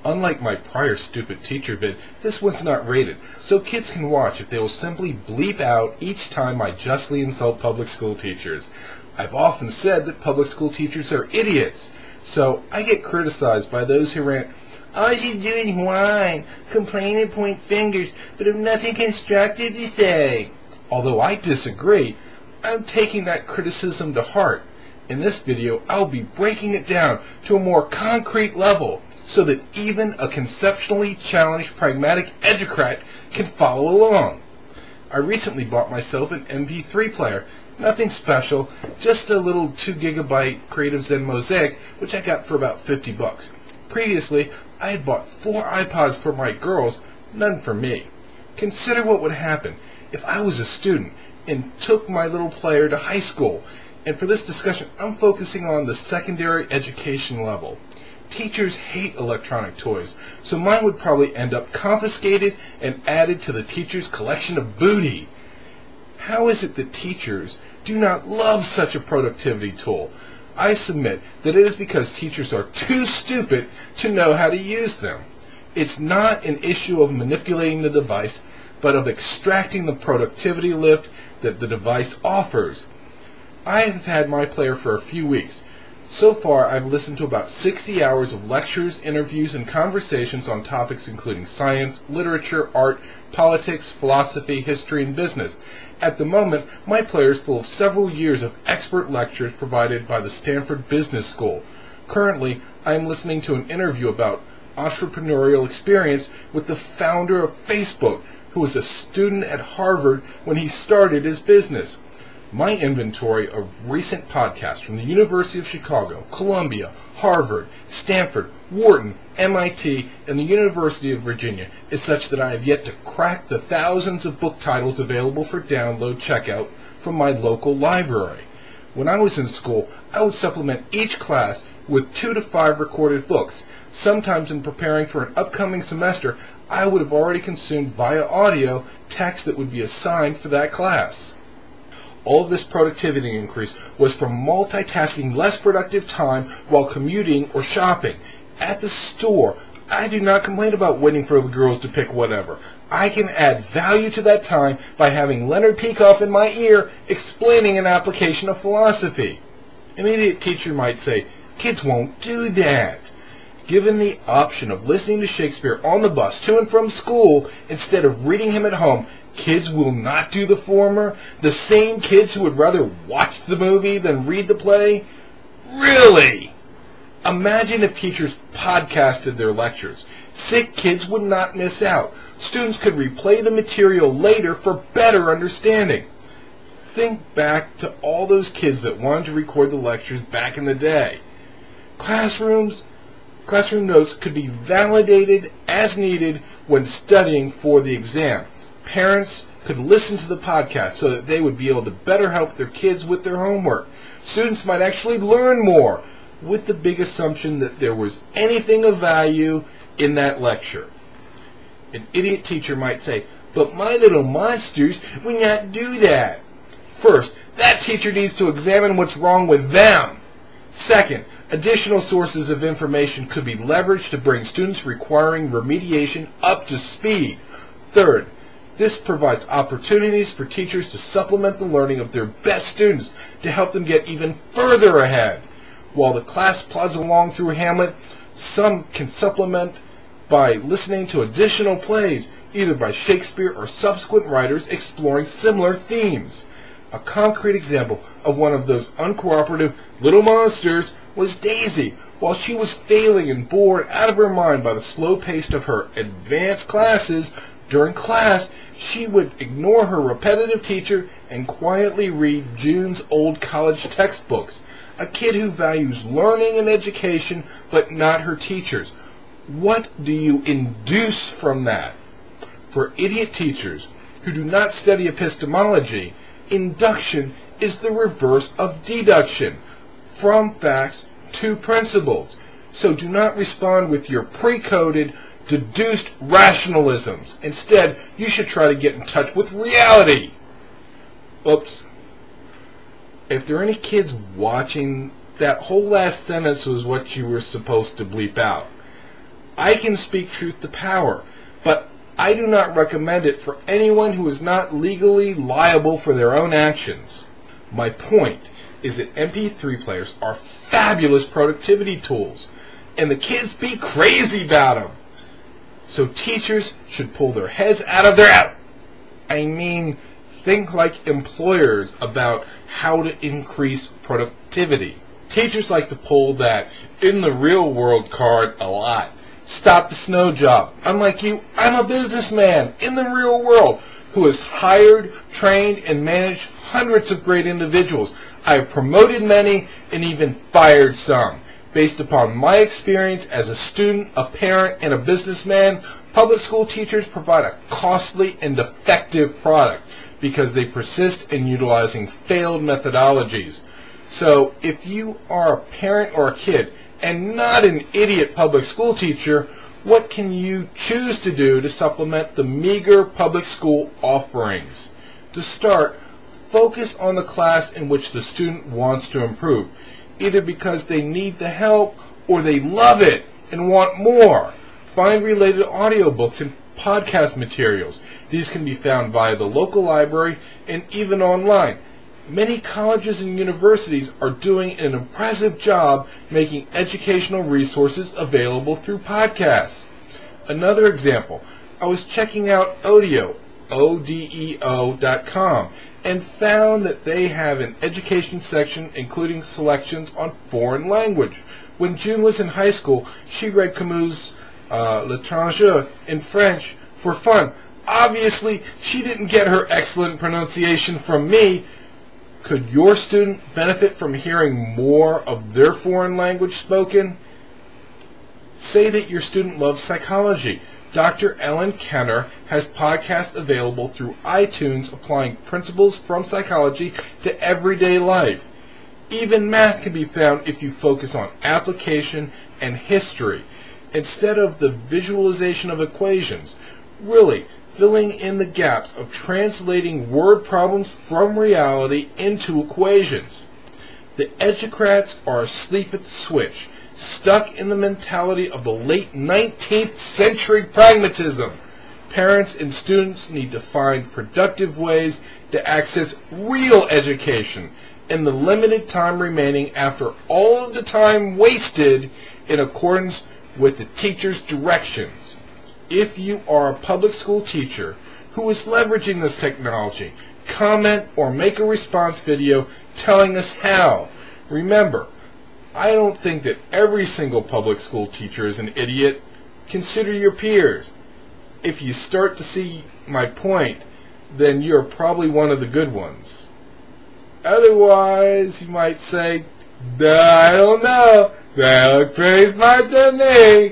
Unlike my prior stupid teacher vid, this one's not rated, so kids can watch if they will simply bleep out each time I justly insult public school teachers. I've often said that public school teachers are idiots, so I get criticized by those who rant, "All you do is whine, complain and point fingers, but have nothing constructive to say." Although I disagree, I'm taking that criticism to heart. In this video, I'll be breaking it down to a more concrete level so that even a conceptually challenged pragmatic educrat can follow along. I recently bought myself an MP3 player. Nothing special, just a little 2 GB Creative Zen Mozaic, which I got for about 50 bucks. Previously, I had bought 4 iPods for my girls, none for me. Consider what would happen if I was a student and took my little player to high school. And for this discussion, I'm focusing on the secondary education level. Teachers hate electronic toys, so mine would probably end up confiscated and added to the teacher's collection of booty. How is it that teachers do not love such a productivity tool? I submit that it is because teachers are too stupid to know how to use them. It's not an issue of manipulating the device, but of extracting the productivity lift that the device offers. I have had my player for a few weeks. So far, I've listened to about 60 hours of lectures, interviews, and conversations on topics including science, literature, art, politics, philosophy, history, and business. At the moment, my player is full of several years of expert lectures provided by the Stanford Business School. Currently, I am listening to an interview about entrepreneurial experience with the founder of Facebook, who was a student at Harvard when he started his business. My inventory of recent podcasts from the University of Chicago, Columbia, Harvard, Stanford, Wharton, MIT, and the University of Virginia is such that I have yet to crack the thousands of book titles available for download checkout from my local library. When I was in school, I would supplement each class with 2 to 5 recorded books. Sometimes in preparing for an upcoming semester, I would have already consumed via audio text that would be assigned for that class. All of this productivity increase was from multitasking less productive time while commuting or shopping. At the store, I do not complain about waiting for the girls to pick whatever. I can add value to that time by having Leonard Peikoff in my ear explaining an application of philosophy. An idiot teacher might say, "Kids won't do that." Given the option of listening to Shakespeare on the bus to and from school instead of reading him at home, kids will not do the former. The same kids who would rather watch the movie than read the play? Really? Imagine if teachers podcasted their lectures. Sick kids would not miss out. Students could replay the material later for better understanding. Think back to all those kids that wanted to record the lectures back in the day. Classroom notes could be validated as needed when studying for the exam. Parents could listen to the podcast so that they would be able to better help their kids with their homework. Students might actually learn more, with the big assumption that there was anything of value in that lecture. An idiot teacher might say, "But my little monsters would not do that." First, that teacher needs to examine what's wrong with them. Second, additional sources of information could be leveraged to bring students requiring remediation up to speed. Third, this provides opportunities for teachers to supplement the learning of their best students to help them get even further ahead. While the class plods along through Hamlet, some can supplement by listening to additional plays, either by Shakespeare or subsequent writers exploring similar themes. A concrete example of one of those uncooperative little monsters was Daisy. While she was failing and bored out of her mind by the slow pace of her advanced classes, during class she would ignore her repetitive teacher and quietly read June's old college textbooks. A kid who values learning and education but not her teachers. What do you induce from that? For idiot teachers who do not study epistemology, induction is the reverse of deduction, from facts to principles. So do not respond with your pre-coded, deduced rationalisms. Instead, you should try to get in touch with reality. Oops. If there are any kids watching, that whole last sentence was what you were supposed to bleep out. I can speak truth to power, but I do not recommend it for anyone who is not legally liable for their own actions. My point is that MP3 players are fabulous productivity tools, and the kids be crazy about them. So teachers should pull their heads out of their think like employers about how to increase productivity. Teachers like to pull that in the real world card a lot. Stop the snow job. Unlike you, I'm a businessman in the real world who has hired, trained, and managed hundreds of great individuals. I have promoted many and even fired some. Based upon my experience as a student, a parent, and a businessman, public school teachers provide a costly and defective product because they persist in utilizing failed methodologies. So if you are a parent or a kid and not an idiot public school teacher, what can you choose to do to supplement the meager public school offerings? To start, focus on the class in which the student wants to improve, either because they need the help or they love it and want more. Find related audiobooks and podcast materials. These can be found via the local library and even online. Many colleges and universities are doing an impressive job making educational resources available through podcasts. Another example, I was checking out Odeo, odeo.com, and found that they have an education section including selections on foreign language. When June was in high school, she read Camus' L'étranger in French for fun. Obviously, she didn't get her excellent pronunciation from me. Could your student benefit from hearing more of their foreign language spoken? Say that your student loves psychology. Dr. Ellen Kenner has podcasts available through iTunes applying principles from psychology to everyday life. Even math can be found if you focus on application and history instead of the visualization of equations. Really, filling in the gaps of translating word problems from reality into equations. The educrats are asleep at the switch, stuck in the mentality of the late 19th century pragmatism. Parents and students need to find productive ways to access real education in the limited time remaining after all of the time wasted in accordance with the teacher's directions. If you are a public school teacher who is leveraging this technology, comment or make a response video telling us how. Remember, I don't think that every single public school teacher is an idiot. Consider your peers. If you start to see my point, then you're probably one of the good ones. Otherwise, you might say, I don't know, they look pretty smart to me.